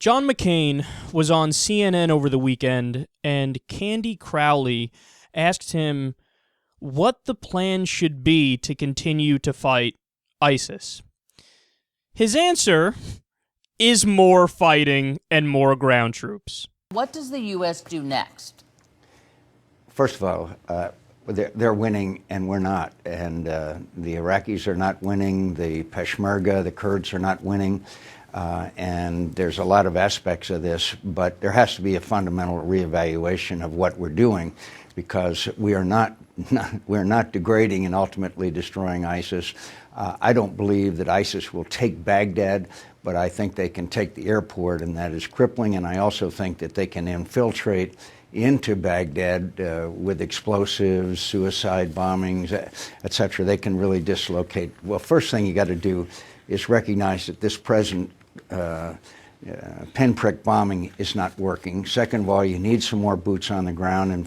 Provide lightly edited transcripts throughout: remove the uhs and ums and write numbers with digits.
John McCain was on CNN over the weekend, and Candy Crowley asked him what the plan should be to continue to fight ISIS. His answer is more fighting and more ground troops. What does the U.S. do next? First of all, they're winning and we're not. And the Iraqis are not winning. The Peshmerga, the Kurds, are not winning. And there's a lot of aspects of this, but there has to be a fundamental reevaluation of what we're doing, because we're not degrading and ultimately destroying ISIS. I don't believe that ISIS will take Baghdad, but I think they can take the airport, and that is crippling. And I also think that they can infiltrate into Baghdad with explosives, suicide bombings, et cetera. They can really dislocate. Well, first thing you got to do is recognize that this present pinprick bombing is not working. Second of all, you need some more boots on the ground in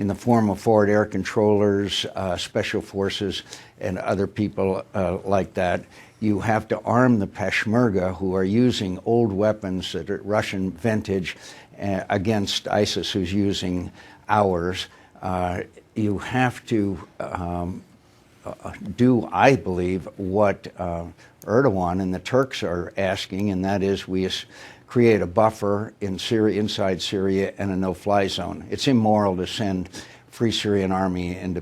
the form of forward air controllers, special forces, and other people like that. You have to arm the Peshmerga, who are using old weapons that are Russian vintage, against ISIS, who's using ours. You have to do, I believe, what Erdogan and the Turks are asking, and that is we create a buffer in Syria, inside Syria, and a no-fly zone. It's immoral to send Free Syrian Army into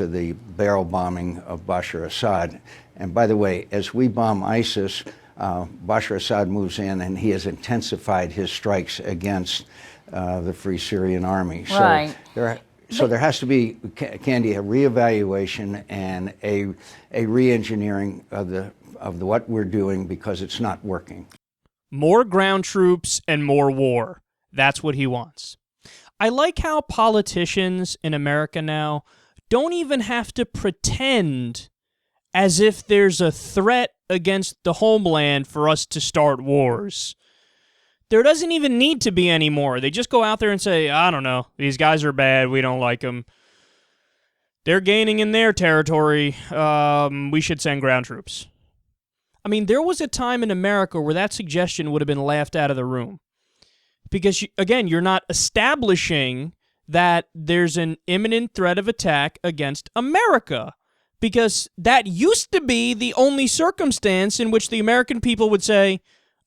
the barrel bombing of Bashar Assad. And by the way, as we bomb ISIS, Bashar Assad moves in, and he has intensified his strikes against the Free Syrian Army. Right. So there has to be, Candy, a reevaluation and a re-engineering of what we're doing, because it's not working. More ground troops and more war. That's what he wants. I like how politicians in America now don't even have to pretend as if there's a threat against the homeland for us to start wars. There doesn't even need to be any more. They just go out there and say, I don't know, these guys are bad, we don't like them. They're gaining in their territory, we should send ground troops. I mean, there was a time in America where that suggestion would have been laughed out of the room. Because, again, you're not establishing that there's an imminent threat of attack against America. Because that used to be the only circumstance in which the American people would say,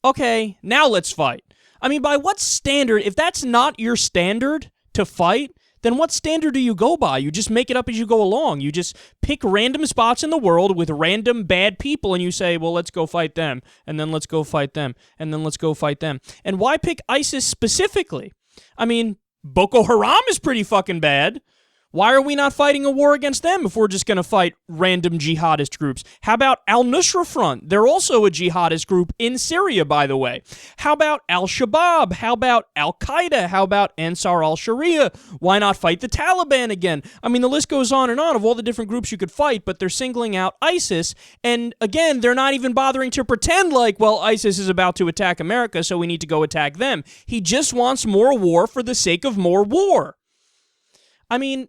okay, now let's fight. I mean, by what standard? If that's not your standard to fight, then what standard do you go by? You just make it up as you go along. You just pick random spots in the world with random bad people, and you say, well, let's go fight them, and then let's go fight them, and then let's go fight them. And why pick ISIS specifically? I mean, Boko Haram is pretty fucking bad. Why are we not fighting a war against them if we're just going to fight random jihadist groups? How about Al-Nusra Front? They're also a jihadist group in Syria, by the way. How about Al-Shabaab? How about Al-Qaeda? How about Ansar al-Sharia? Why not fight the Taliban again? I mean, the list goes on and on of all the different groups you could fight, but they're singling out ISIS, and again, they're not even bothering to pretend like, well, ISIS is about to attack America, so we need to go attack them. He just wants more war for the sake of more war. I mean,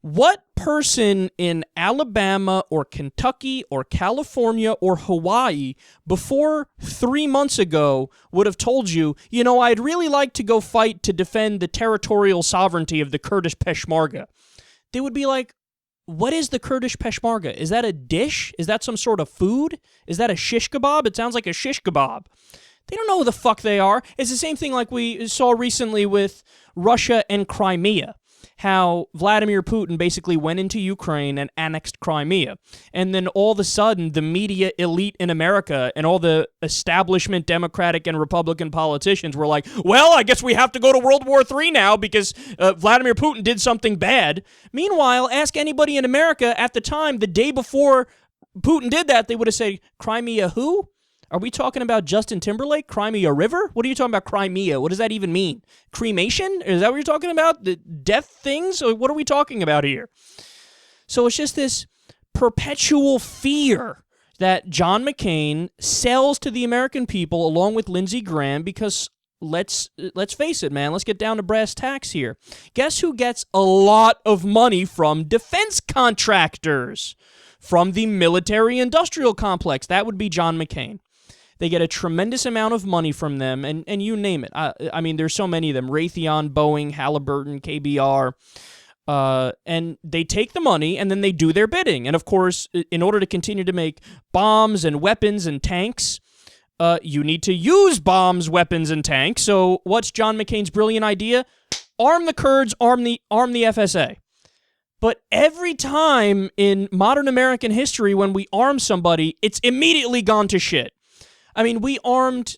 what person in Alabama or Kentucky or California or Hawaii before 3 months ago would have told you, you know, I'd really like to go fight to defend the territorial sovereignty of the Kurdish Peshmerga? They would be like, what is the Kurdish Peshmerga? Is that a dish? Is that some sort of food? Is that a shish kebab? It sounds like a shish kebab. They don't know who the fuck they are. It's the same thing like we saw recently with Russia and Crimea. How Vladimir Putin basically went into Ukraine and annexed Crimea. And then all of a sudden, the media elite in America and all the establishment Democratic and Republican politicians were like, well, I guess we have to go to World War III now because Vladimir Putin did something bad. Meanwhile, ask anybody in America at the time, the day before Putin did that, they would have said, Crimea who? Are we talking about Justin Timberlake? Crimea River? What are you talking about, Crimea? What does that even mean? Cremation? Is that what you're talking about? The death things? Or what are we talking about here? So it's just this perpetual fear that John McCain sells to the American people along with Lindsey Graham because let's face it, man. Let's get down to brass tacks here. Guess who gets a lot of money from defense contractors? From the military-industrial complex? That would be John McCain. They get a tremendous amount of money from them, and you name it. I mean, there's so many of them. Raytheon, Boeing, Halliburton, KBR. And they take the money, and then they do their bidding. And, of course, in order to continue to make bombs and weapons and tanks, you need to use bombs, weapons, and tanks. So what's John McCain's brilliant idea? Arm the Kurds, arm the FSA. But every time in modern American history when we arm somebody, it's immediately gone to shit. I mean, we armed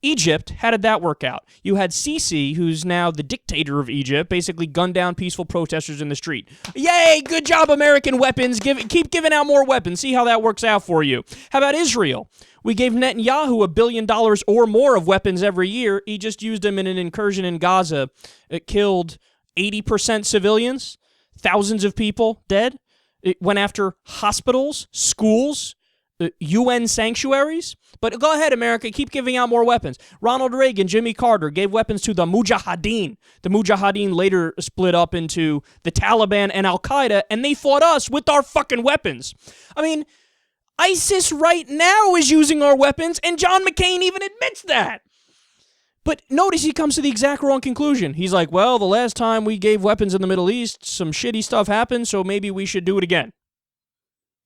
Egypt. How did that work out? You had Sisi, who's now the dictator of Egypt, basically gunned down peaceful protesters in the street. Yay, good job, American weapons. Keep giving out more weapons. See how that works out for you. How about Israel? We gave Netanyahu $1 billion or more of weapons every year. He just used them in an incursion in Gaza. It killed 80% civilians. Thousands of people dead. It went after hospitals, schools, UN sanctuaries. But go ahead, America, keep giving out more weapons. Ronald Reagan, Jimmy Carter gave weapons to the Mujahideen. The Mujahideen later split up into the Taliban and Al-Qaeda, and they fought us with our fucking weapons. I mean, ISIS right now is using our weapons, and John McCain even admits that. But notice he comes to the exact wrong conclusion. He's like, well, the last time we gave weapons in the Middle East, some shitty stuff happened, so maybe we should do it again.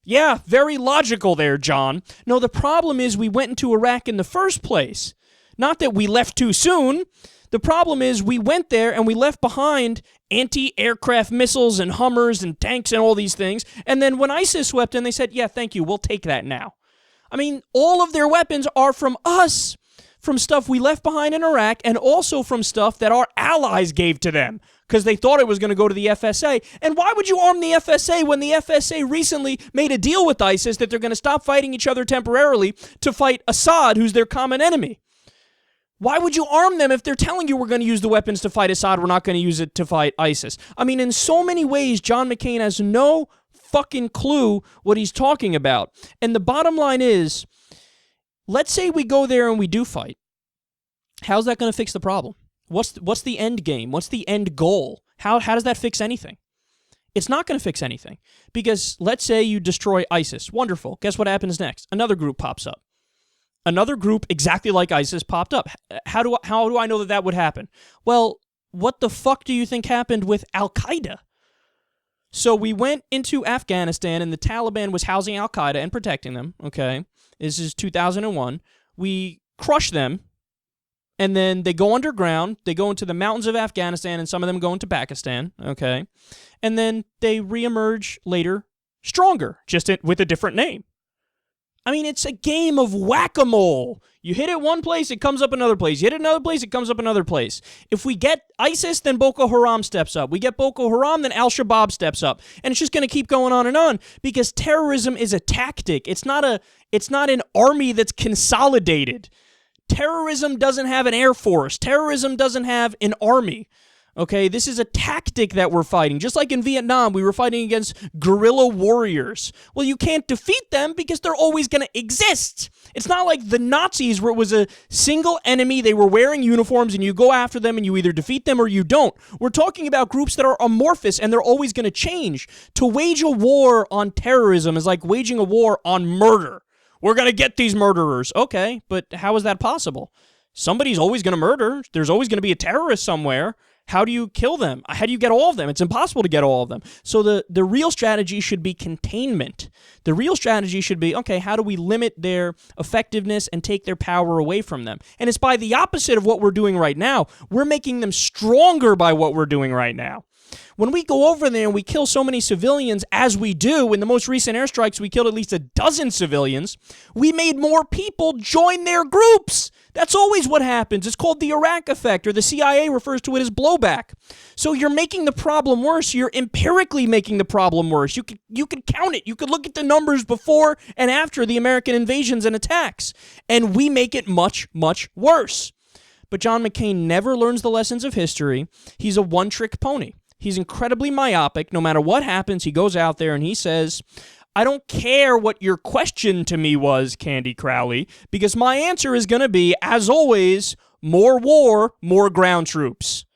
Yeah, very logical there, John. No, the problem is we went into Iraq in the first place. Not that we left too soon. The problem is we went there and we left behind anti-aircraft missiles and Hummers and tanks and all these things. And then when ISIS swept in, they said, yeah, thank you, we'll take that now. I mean, all of their weapons are from us. From stuff we left behind in Iraq, and also from stuff that our allies gave to them because they thought it was going to go to the FSA. And why would you arm the FSA when the FSA recently made a deal with ISIS that they're going to stop fighting each other temporarily to fight Assad, who's their common enemy? Why would you arm them if they're telling you we're going to use the weapons to fight Assad, we're not going to use it to fight ISIS? I mean, in so many ways, John McCain has no fucking clue what he's talking about. And the bottom line is, let's say we go there and we do fight. How's that going to fix the problem? What's the end game? What's the end goal? How does that fix anything? It's not going to fix anything. Because let's say you destroy ISIS. Wonderful. Guess what happens next? Another group pops up. Another group exactly like ISIS popped up. How do I know that would happen? Well, what the fuck do you think happened with Al-Qaeda? So we went into Afghanistan and the Taliban was housing Al-Qaeda and protecting them, okay? This is 2001. We crush them, and then they go underground. They go into the mountains of Afghanistan, and some of them go into Pakistan, okay? And then they reemerge later stronger, just with a different name. I mean, it's a game of whack-a-mole. You hit it one place, it comes up another place. You hit it another place, it comes up another place. If we get ISIS, then Boko Haram steps up. We get Boko Haram, then Al-Shabaab steps up. And it's just going to keep going on because terrorism is a tactic. It's not an army that's consolidated. Terrorism doesn't have an air force. Terrorism doesn't have an army. Okay, this is a tactic that we're fighting. Just like in Vietnam, we were fighting against guerrilla warriors. Well, you can't defeat them because they're always going to exist. It's not like the Nazis where it was a single enemy. They were wearing uniforms and you go after them and you either defeat them or you don't. We're talking about groups that are amorphous and they're always going to change. To wage a war on terrorism is like waging a war on murder. We're going to get these murderers. Okay, but how is that possible? Somebody's always going to murder. There's always going to be a terrorist somewhere. How do you kill them? How do you get all of them? It's impossible to get all of them. So the real strategy should be containment. The real strategy should be, okay, how do we limit their effectiveness and take their power away from them? And it's by the opposite of what we're doing right now. We're making them stronger by what we're doing right now. When we go over there and we kill so many civilians, as we do, in the most recent airstrikes, we killed at least 12 civilians, we made more people join their groups. That's always what happens. It's called the Iraq effect, or the CIA refers to it as blowback. So you're making the problem worse. You're empirically making the problem worse. You could count it. You could look at the numbers before and after the American invasions and attacks, and we make it much, much worse. But John McCain never learns the lessons of history. He's a one-trick pony. He's incredibly myopic. No matter what happens, he goes out there and he says, I don't care what your question to me was, Candy Crowley, because my answer is going to be, as always, more war, more ground troops.